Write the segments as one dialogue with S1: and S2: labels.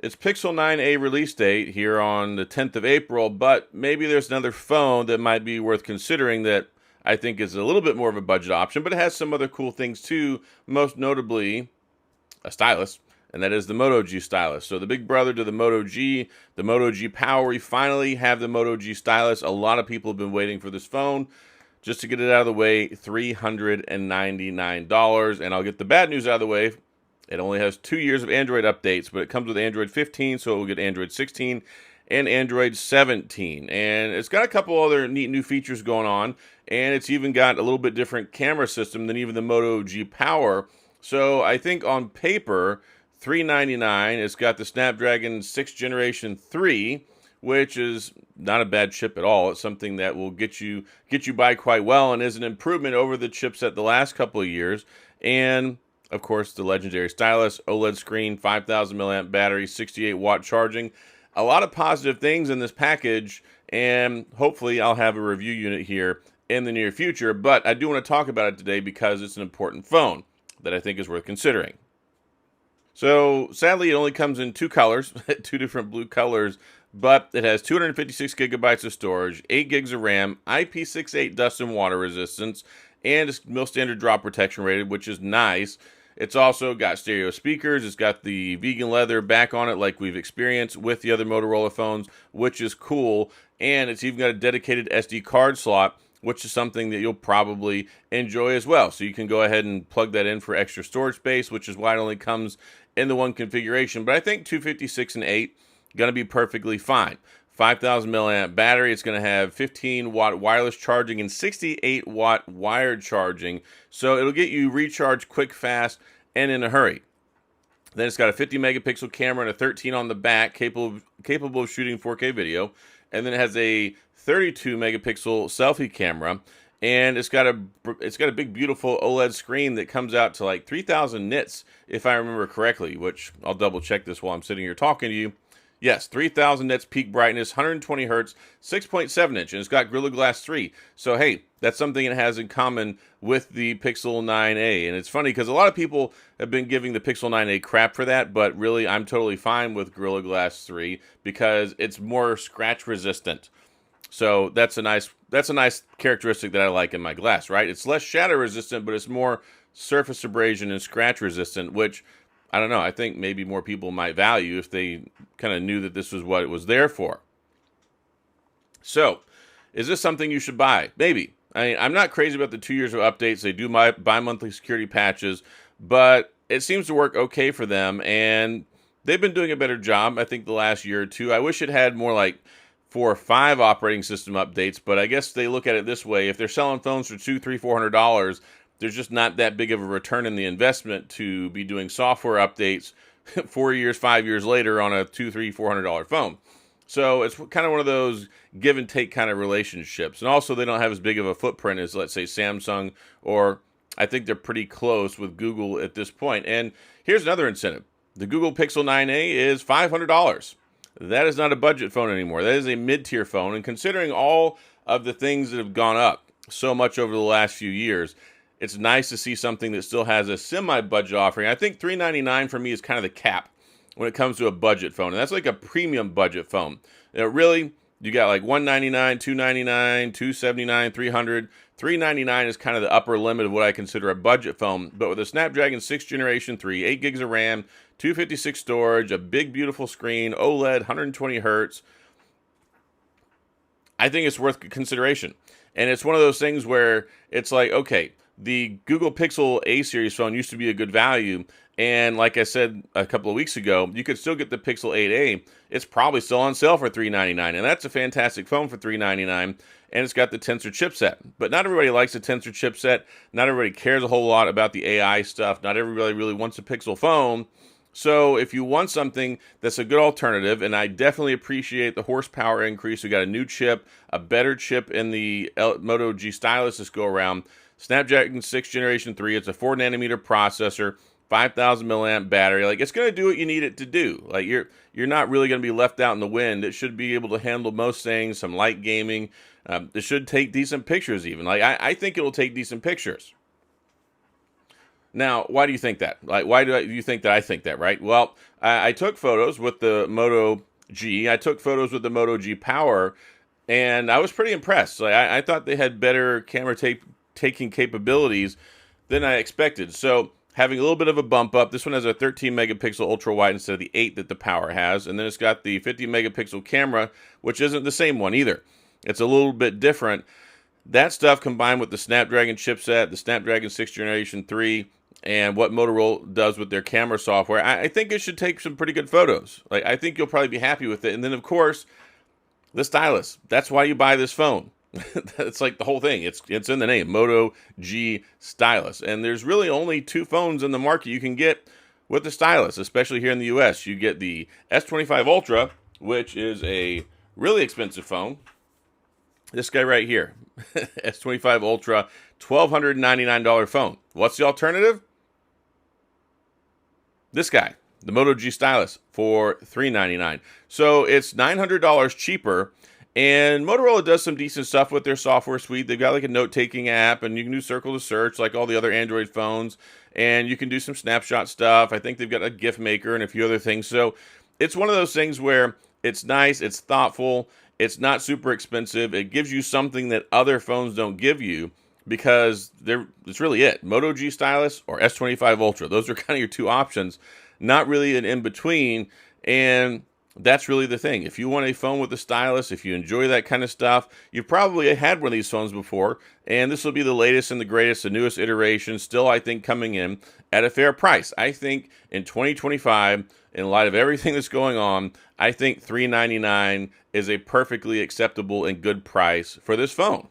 S1: It's Pixel 9a release date here on the 10th of April, but maybe there's another phone that might be worth considering that I think is a little bit more of a budget option, but it has some other cool things too, most notably a stylus, and that is the Moto G Stylus. So the big brother to the Moto G, the Moto G Power. We finally have the Moto G Stylus. A lot of people have been waiting for this phone. Just to get it out of the way, $399. And I'll get the bad news out of the way. It only has 2 years of Android updates, but it comes with Android 15, so it will get Android 16 and Android 17. And it's got a couple other neat new features going on, and it's even got a little bit different camera system than even the Moto G Power. So I think on paper, $399. It's got the Snapdragon 6th Generation 3, which is not a bad chip at all. It's something that will get you by quite well and is an improvement over the chipset the last couple of years. And of course, the legendary stylus, OLED screen, 5,000 milliamp battery, 68-watt charging. A lot of positive things in this package, and hopefully I'll have a review unit here in the near future. But I do want to talk about it today because it's an important phone that I think is worth considering. So sadly, it only comes in two colors, two different blue colors, but it has 256 gigabytes of storage, 8 gigs of RAM, IP68 dust and water resistance, and it's mil standard drop protection rated, which is nice. It's also got stereo speakers. It's got the vegan leather back on it like we've experienced with the other Motorola phones, which is cool. And it's even got a dedicated SD card slot, which is something that you'll probably enjoy as well. So you can go ahead and plug that in for extra storage space, which is why it only comes in the one configuration. But I think 256 and 8 going to be perfectly fine. 5,000 milliamp battery. It's going to have 15-watt wireless charging and 68-watt wired charging. So it'll get you recharged quick, fast, and in a hurry. Then it's got a 50-megapixel camera and a 13 on the back, capable of shooting 4K video. And then it has a 32-megapixel selfie camera. And it's got a big, beautiful OLED screen that comes out to like 3,000 nits, if I remember correctly, which I'll double-check this while I'm sitting here talking to you. Yes, 3,000 nits peak brightness, 120 hertz, 6.7 inch, and it's got Gorilla Glass 3. So, hey, that's something it has in common with the Pixel 9a. And it's funny because a lot of people have been giving the Pixel 9a crap for that, but really I'm totally fine with Gorilla Glass 3 because it's more scratch resistant. So that's a nice characteristic that I like in my glass, right? It's less shatter resistant, but it's more surface abrasion and scratch resistant, which I don't know. I think maybe more people might value if they kind of knew that this was what it was there for. So, is this something you should buy? Maybe. I'm not crazy about the 2 years of updates. They do bi-monthly security patches, but it seems to work okay for them, and they've been doing a better job, I think, the last year or two. I wish it had more like 4 or 5 operating system updates, but I guess they look at it this way. If they're selling phones for $200, $300, $400, there's just not that big of a return in the investment to be doing software updates 4 years, 5 years later on a $200, $300, $400 phone. So it's kind of one of those give and take kind of relationships. And also they don't have as big of a footprint as, let's say, Samsung, or I think they're pretty close with Google at this point. And here's another incentive. The Google Pixel 9a is $500. That is not a budget phone anymore. That is a mid-tier phone. And considering all of the things that have gone up so much over the last few years, it's nice to see something that still has a semi-budget offering. I think $399 for me is kind of the cap when it comes to a budget phone. And that's like a premium budget phone. Really, you got like $199, $299, $279, $300. $399 is kind of the upper limit of what I consider a budget phone. But with a Snapdragon 6th Generation 3, 8 gigs of RAM, 256 storage, a big, beautiful screen, OLED, 120 hertz, I think it's worth consideration. And it's one of those things where it's like, okay, the Google Pixel A series phone used to be a good value, and like I said a couple of weeks ago, you could still get the Pixel 8a. It's probably still on sale for $399, and that's a fantastic phone for $399, and it's got the Tensor chipset. But not everybody likes the Tensor chipset. Not everybody cares a whole lot about the AI stuff. Not everybody really wants a Pixel phone. So if you want something that's a good alternative, and I definitely appreciate the horsepower increase, we got a new chip, a better chip in the Moto G Stylus this go around. Snapdragon 6th Generation 3, it's a 4-nanometer processor, 5,000 milliamp battery. Like, it's going to do what you need it to do. Like, you're not really going to be left out in the wind. It should be able to handle most things, some light gaming. It should take decent pictures even. Like, I think it'll take decent pictures. Now, why do you think that? Like, why do you think that I think that, right? Well, I took photos with the Moto G. I took photos with the Moto G Power, and I was pretty impressed. Like, I thought they had better camera taking capabilities than I expected. So, having a little bit of a bump up, this one has a 13 megapixel ultra wide instead of the 8 that the Power has, and then it's got the 50 megapixel camera, which isn't the same one either. It's a little bit different. That stuff combined with the Snapdragon chipset, the Snapdragon 6th Generation 3, and what Motorola does with their camera software, I think it should take some pretty good photos. Like, I think you'll probably be happy with it. And then, of course, the stylus. That's why you buy this phone. That's like the whole thing. It's in the name, Moto G Stylus. And there's really only two phones in the market you can get with the stylus, especially here in the US. You get the S25 Ultra, which is a really expensive phone. This guy right here, S25 Ultra, $1,299 phone. What's the alternative? This guy, the Moto G Stylus, for $399. So it's $900 cheaper, and Motorola does some decent stuff with their software suite. They've got like a note-taking app, and you can do circle to search like all the other Android phones, and you can do some snapshot stuff. I think they've got a GIF maker and a few other things. So it's one of those things where it's nice, it's thoughtful, it's not super expensive. It gives you something that other phones don't give you, because it's really it. Moto G Stylus or S25 Ultra. Those are kind of your two options. Not really an in-between, and that's really the thing. If you want a phone with a stylus, if you enjoy that kind of stuff, you've probably had one of these phones before, and this will be the latest and the greatest, the newest iteration, still, I think, coming in at a fair price. I think in 2025, in light of everything that's going on, I think $399 is a perfectly acceptable and good price for this phone.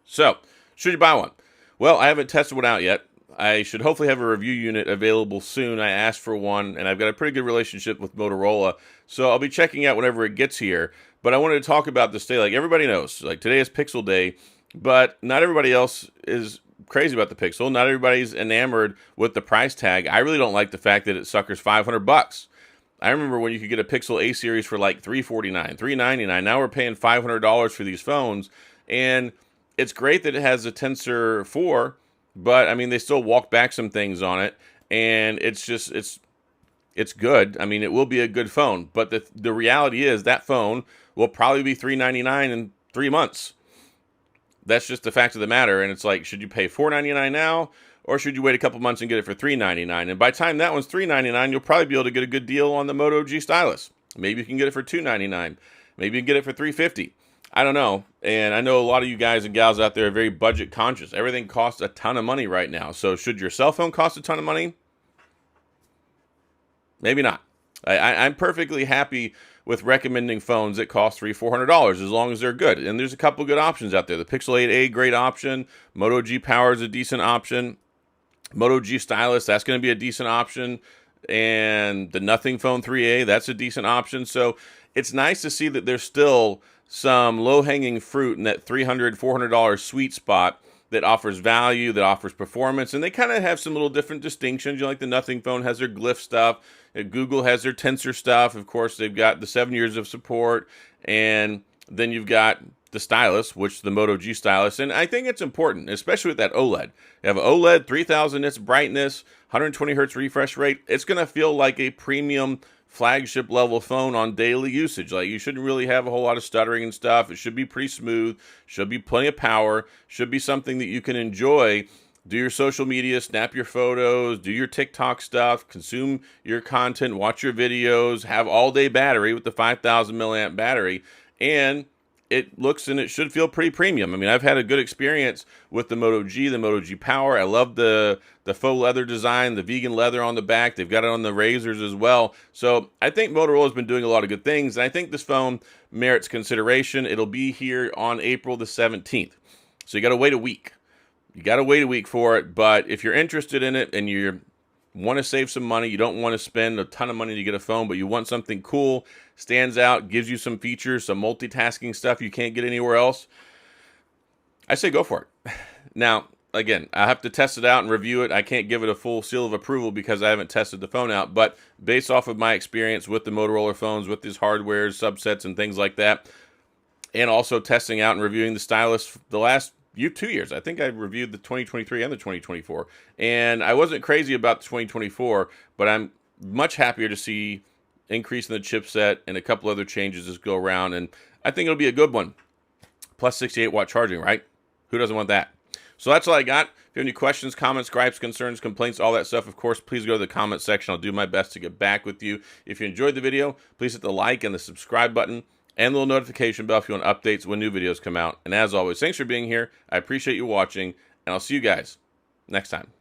S1: So, should you buy one? Well, I haven't tested one out yet. I should hopefully have a review unit available soon. I asked for one, and I've got a pretty good relationship with Motorola, so I'll be checking out whenever it gets here. But I wanted to talk about this day. Like, everybody knows, like, today is Pixel Day, but not everybody else is crazy about the Pixel. Not everybody's enamored with the price tag. I really don't like the fact that it suckers $500. I remember when you could get a Pixel A series for like $349, $399. Now we're paying $500 for these phones, and it's great that it has a Tensor 4, but I mean, they still walk back some things on it, and it's good. I mean, it will be a good phone, but the reality is that phone will probably be $399 in 3 months. That's just the fact of the matter, and it's like, should you pay $499 now, or should you wait a couple months and get it for $399? And by the time that one's $399, you'll probably be able to get a good deal on the Moto G Stylus. Maybe you can get it for $299. Maybe you can get it for $350. I don't know. And I know a lot of you guys and gals out there are very budget conscious. Everything costs a ton of money right now. So should your cell phone cost a ton of money? Maybe not. I'm perfectly happy with recommending phones that cost $300-400 as long as they're good. And there's a couple good options out there. The Pixel 8a, great option. Moto G Power is a decent option. Moto G Stylus, that's going to be a decent option. And the Nothing Phone 3a, that's a decent option. So it's nice to see that there's still some low-hanging fruit in that $300-400 sweet spot that offers value, that offers performance, and they kind of have some little different distinctions. You know, like the Nothing Phone has their glyph stuff, Google has their Tensor stuff. Of course, they've got the 7 years of support, and then you've got the stylus, which the Moto G Stylus, and I think it's important, especially with that OLED. You have an OLED, 3000 nits brightness, 120 hertz refresh rate. It's going to feel like a premium flagship level phone on daily usage. Like, you shouldn't really have a whole lot of stuttering and stuff. It should be pretty smooth, should be plenty of power, should be something that you can enjoy. Do your social media, snap your photos, do your TikTok stuff, consume your content, watch your videos, have all day battery with the 5000 milliamp battery, and it looks and it should feel pretty premium. I mean, I've had a good experience with the Moto G, the Moto G Power. I love the faux leather design, the vegan leather on the back. They've got it on the razors as well. So I think Motorola's been doing a lot of good things, and I think this phone merits consideration. It'll be here on April the 17th. So you got to wait a week. You got to wait a week for it, but if you're interested in it and you want to save some money, you don't want to spend a ton of money to get a phone, but you want something cool, stands out, gives you some features, some multitasking stuff you can't get anywhere else, I say go for it. Now, again, I have to test it out and review it. I can't give it a full seal of approval because I haven't tested the phone out, but based off of my experience with the Motorola phones, with these hardware subsets and things like that, and also testing out and reviewing the stylus the last you have 2 years. I think I reviewed the 2023 and the 2024. And I wasn't crazy about the 2024, but I'm much happier to see increase in the chipset and a couple other changes as go around. And I think it'll be a good one. Plus 68-watt charging, right? Who doesn't want that? So that's all I got. If you have any questions, comments, gripes, concerns, complaints, all that stuff, of course, please go to the comment section. I'll do my best to get back with you. If you enjoyed the video, please hit the like and the subscribe button and the little notification bell if you want updates when new videos come out. And as always, thanks for being here. I appreciate you watching, and I'll see you guys next time.